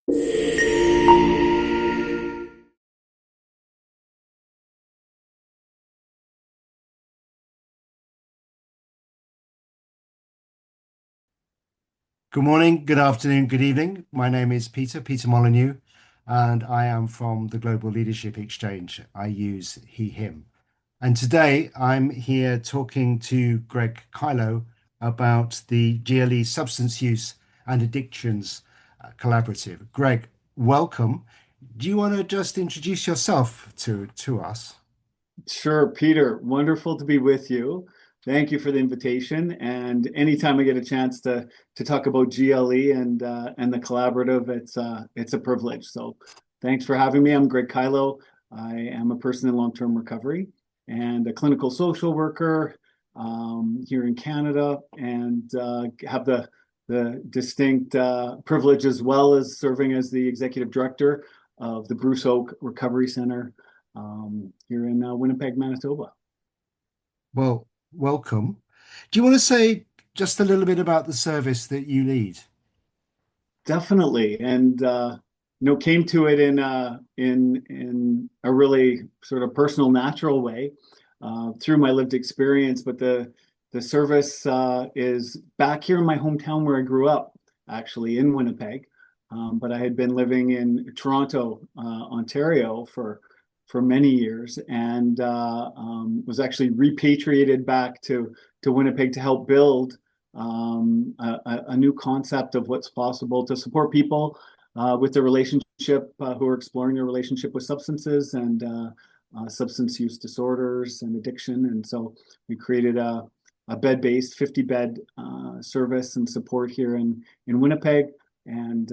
Good morning, good afternoon, good evening. My name is Peter Molyneux, and I am from the Global Leadership Exchange. I use he, him. And today I'm here talking to Greg Kyllo about the GLE Substance Use and Addictions Collaborative. Greg, welcome. Do you want to just introduce yourself to us? Sure, Peter. Wonderful to be with you. Thank you for the invitation. And anytime I get a chance to talk about GLE and the collaborative, it's a privilege. So thanks for having me. I'm Greg Kyllo. I am a person in long-term recovery and a clinical social worker here in Canada, and have the distinct privilege as well as serving as the executive director of the Oake Recovery Center here in Winnipeg, Manitoba. Well, welcome. Do you want to say just a little bit about the service that you lead? Definitely, and came to it in a really sort of personal, natural way through my lived experience. But the service is back here in my hometown where I grew up, actually in Winnipeg. But I had been living in Toronto, Ontario for many years, and was actually repatriated back to Winnipeg to help build a new concept of what's possible to support people with their relationship who are exploring their relationship with substances and substance use disorders and addiction. And so we created a bed-based 50-bed service and support here in Winnipeg. And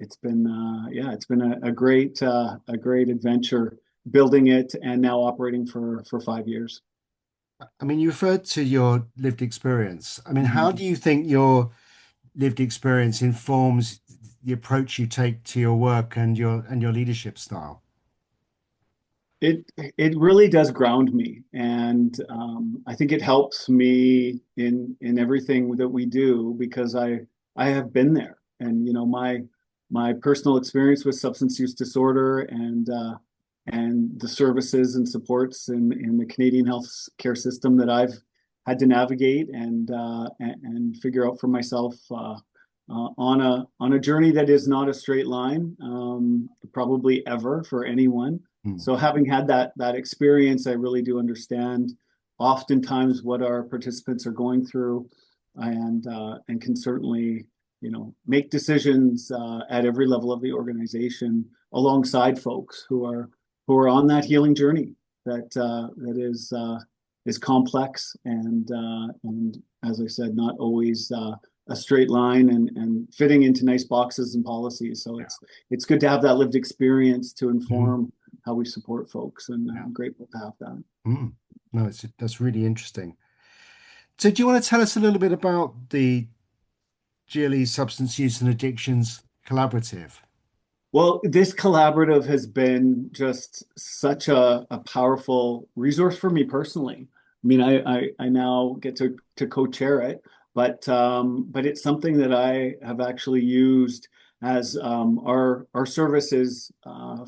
it's been a great adventure building it and now operating for 5 years. I mean, you referred to your lived experience. I mean, how Mhm. do you think your lived experience informs the approach you take to your work and your leadership style? It really does ground me, and I think it helps me in everything that we do because I have been there, and my personal experience with substance use disorder and the services and supports in the Canadian health care system that I've had to navigate and figure out for myself on a journey that is not a straight line, probably ever for anyone. Hmm. So having had that experience, I really do understand oftentimes what our participants are going through, and can certainly make decisions at every level of the organization alongside folks who are on that healing journey that is complex and as I said, not always a straight line and fitting into nice boxes and policies. So Yeah. it's good to have that lived experience to Mhm. inform how we support folks, and Yeah. I'm grateful to have that. Mm. No, that's really interesting. So, do you want to tell us a little bit about the GLE Substance Use and Addictions Collaborative? Well, this collaborative has been just such a powerful resource for me personally. I mean, I now get to co-chair it, but it's something that I have actually used as our services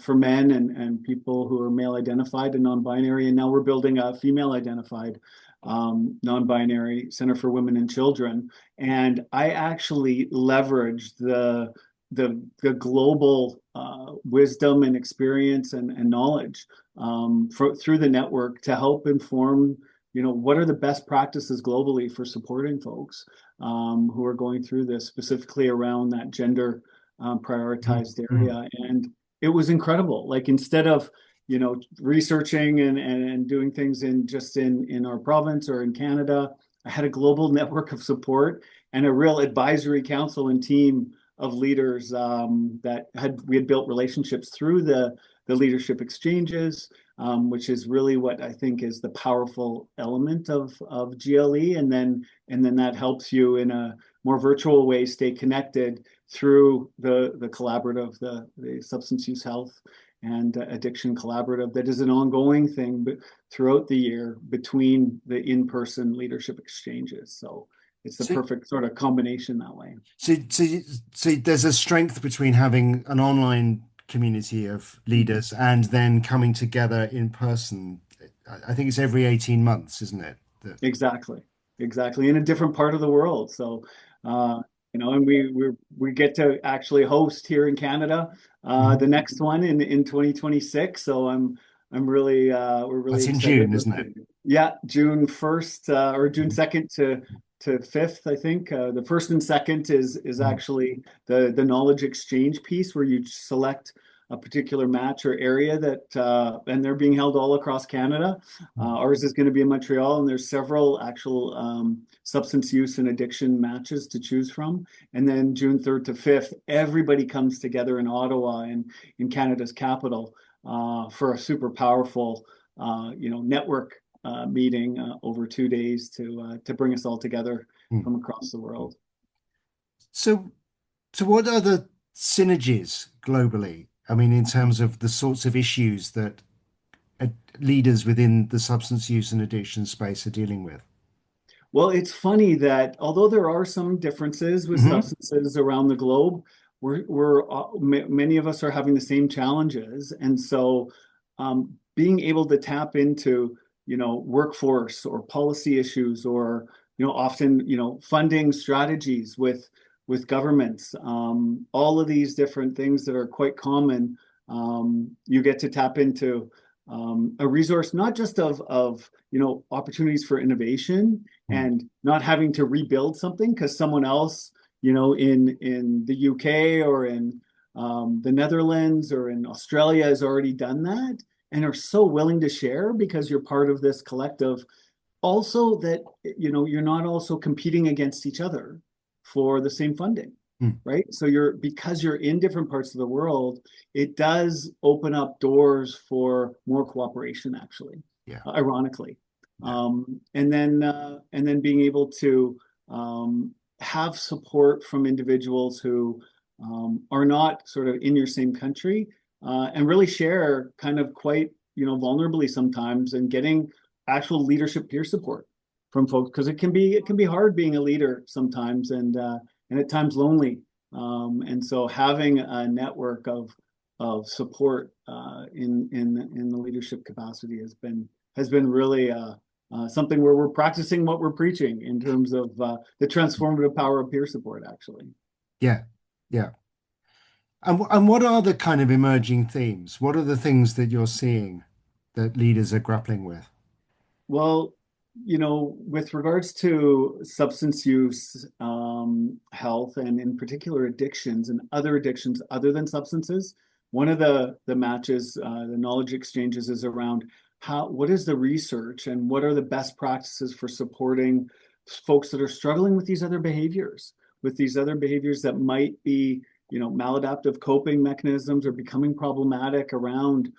for men and people who are male identified and non-binary, and now we're building a female identified non-binary center for women and children. And I actually leverage the global wisdom and experience and knowledge through the network to help inform, what are the best practices globally for supporting folks who are going through this, specifically around that gender Mm. prioritized Mm. area. And it was incredible. Like instead of researching and doing things in our province or in Canada, I had a global network of support and a real advisory council and team of leaders that we had built relationships through the leadership exchanges, which is really what I think is the powerful element of GLE, and then that helps you in a more virtual way stay connected through the collaborative, the substance use health and addiction collaborative that is an ongoing thing throughout the year between the in-person leadership exchanges. So it's the So, perfect sort of combination that way. so there's a strength between having an online community of Mhm. leaders and then coming together in person. I think it's every 18 months, isn't it? That, Exactly, exactly, in a different part of the world. So, uh, and we get to actually host here in Canada Mhm. the next one in 2026. So I'm really we're really That's in excited. June, isn't it? Yeah, June 1st or June 2nd to 5th, I think. The first and second is Mhm. actually the knowledge exchange piece where you select a particular match or area that and they're being held all across Canada. Ours is going to be in Montreal, and there's several actual substance use and addiction matches to choose from. And then June 3rd to 5th, everybody comes together in Ottawa and in Canada's capital for a super powerful, network meeting over 2 days to bring us all together Mhm. from across the world. So, so what are the synergies globally? I mean, in terms of the sorts of issues that uh, leaders within the substance use and addiction space are dealing with. Well, it's funny that although there are some differences with Hmm. substances around the globe, many of us are having the same challenges, and so being able to tap into workforce or policy issues or often funding strategies with governments, all of these different things that are quite common, you get to tap into a resource not just of opportunities for innovation and not having to rebuild something because someone else, in the UK or in the Netherlands or in Australia has already done that and are so willing to share because you're part of this collective. Also, that you're not also competing against each other for the same funding, Mm. right? So because you're in different parts of the world, it does open up doors for more cooperation, actually, Yeah, ironically. yeah. And then being able to have support from individuals who are not sort of in your same country and really share kind of quite vulnerably sometimes and getting actual leadership peer support from folks because it can be hard being a leader sometimes and at times lonely. And so having a network of support in the leadership capacity has been really something where we're practicing what we're preaching in terms of the transformative power of peer support, actually. Yeah, yeah. And what are the kind of emerging themes? What are the things that you're seeing that leaders are grappling with? Well, with regards to substance use, health, and in particular addictions and other addictions other than substances, one of the matches, the knowledge exchanges is around what is the research and what are the best practices for supporting folks that are struggling with these other behaviors that might be, maladaptive coping mechanisms or becoming problematic around,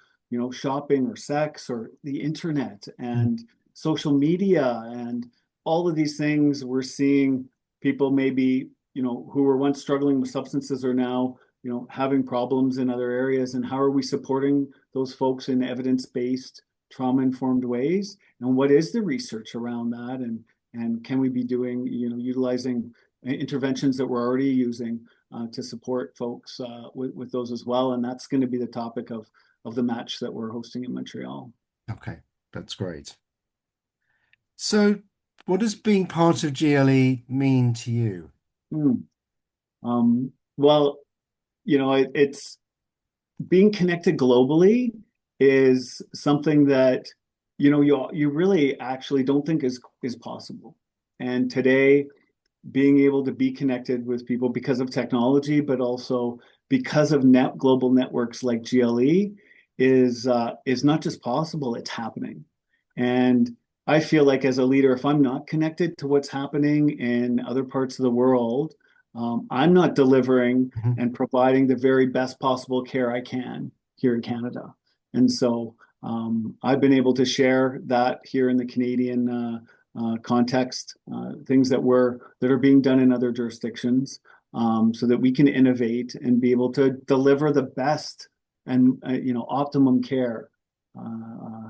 shopping or sex or the internet Mm. and social media and all of these things. We're seeing people maybe who were once struggling with substances are now having problems in other areas, and how are we supporting those folks in evidence-based trauma-informed ways, and what is the research around that, and can we be doing utilizing interventions that we're already using to support folks with those as well. And that's going to be the topic of the match that we're hosting in Montreal. Okay, that's great. So, what does being part of GLE mean to you? Hmm. Well, it's being connected globally is something that you really actually don't think is possible. And today, being able to be connected with people because of technology, but also because of global networks like GLE is not just possible, it's happening. And I feel like as a leader, if I'm not connected to what's happening in other parts of the world, I'm not delivering Mhm. and providing the very best possible care I can here in Canada. And so I've been able to share that here in the Canadian context, things that are being done in other jurisdictions, so that we can innovate and be able to deliver the best and optimum care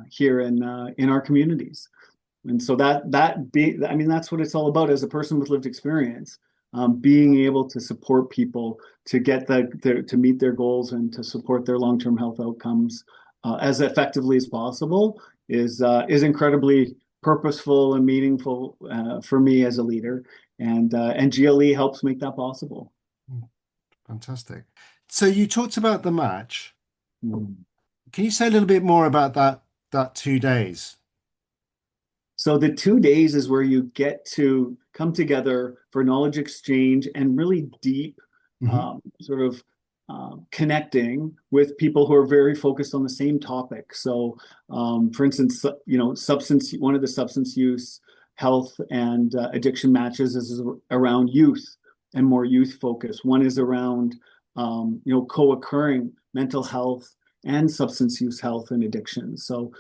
here in our communities. And so I mean, that's what it's all about as a person with lived experience, being able to support people to get to meet their goals and to support their long-term health outcomes as effectively as possible is incredibly purposeful and meaningful for me as a leader. And GLE helps make that possible. Mm, fantastic. So you talked about the match. Mm. Can you say a little bit more about that 2 days? So the 2 days is where you get to come together for knowledge exchange and really deep Hmm. sort of connecting with people who are very focused on the same topic. So, for instance, one of the substance use, health, and addiction matches is around youth and more youth focus. One is around co-occurring mental health and substance use health and addiction. So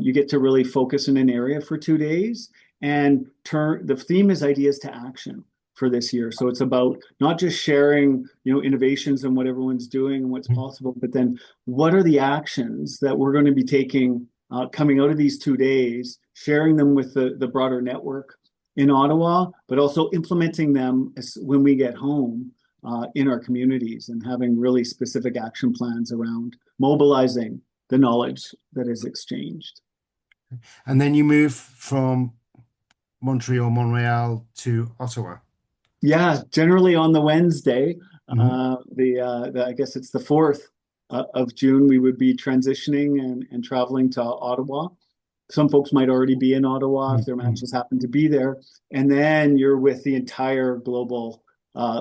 you get to really focus in an area for 2 days and turn the theme is ideas to action for this year. So it's about not just sharing, innovations and what everyone's doing and what's possible, but then what are the actions that we're going to be taking coming out of these 2 days, sharing them with the broader network in Ottawa, but also implementing them when we get home in our communities and having really specific action plans around mobilizing the knowledge that is exchanged. And then you move from Montreal to Ottawa. Yeah, generally on the Wednesday, Hmm. I guess it's the 4th of June, we would be transitioning and traveling to Ottawa. Some folks might already be in Ottawa if their Hmm. matches happen to be there. And then you're with the entire global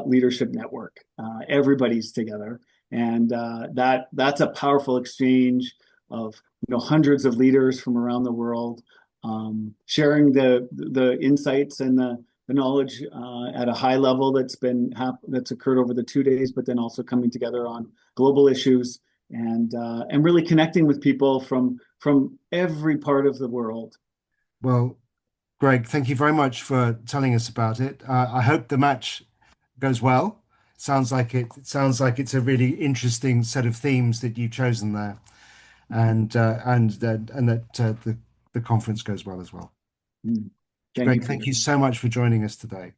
leadership network. Everybody's together. And that's a powerful exchange of hundreds of leaders from around the world sharing the insights and the knowledge at a high level that's occurred over the 2 days, but then also coming together on global issues and really connecting with people from every part of the world. Well, Greg, thank you very much for telling us about it. I hope the match goes well. Sounds like it's a really interesting set of themes that you've chosen there, and that the conference goes well as well. Mm. Thank you, Greg, thank Peter. you so much for joining us today.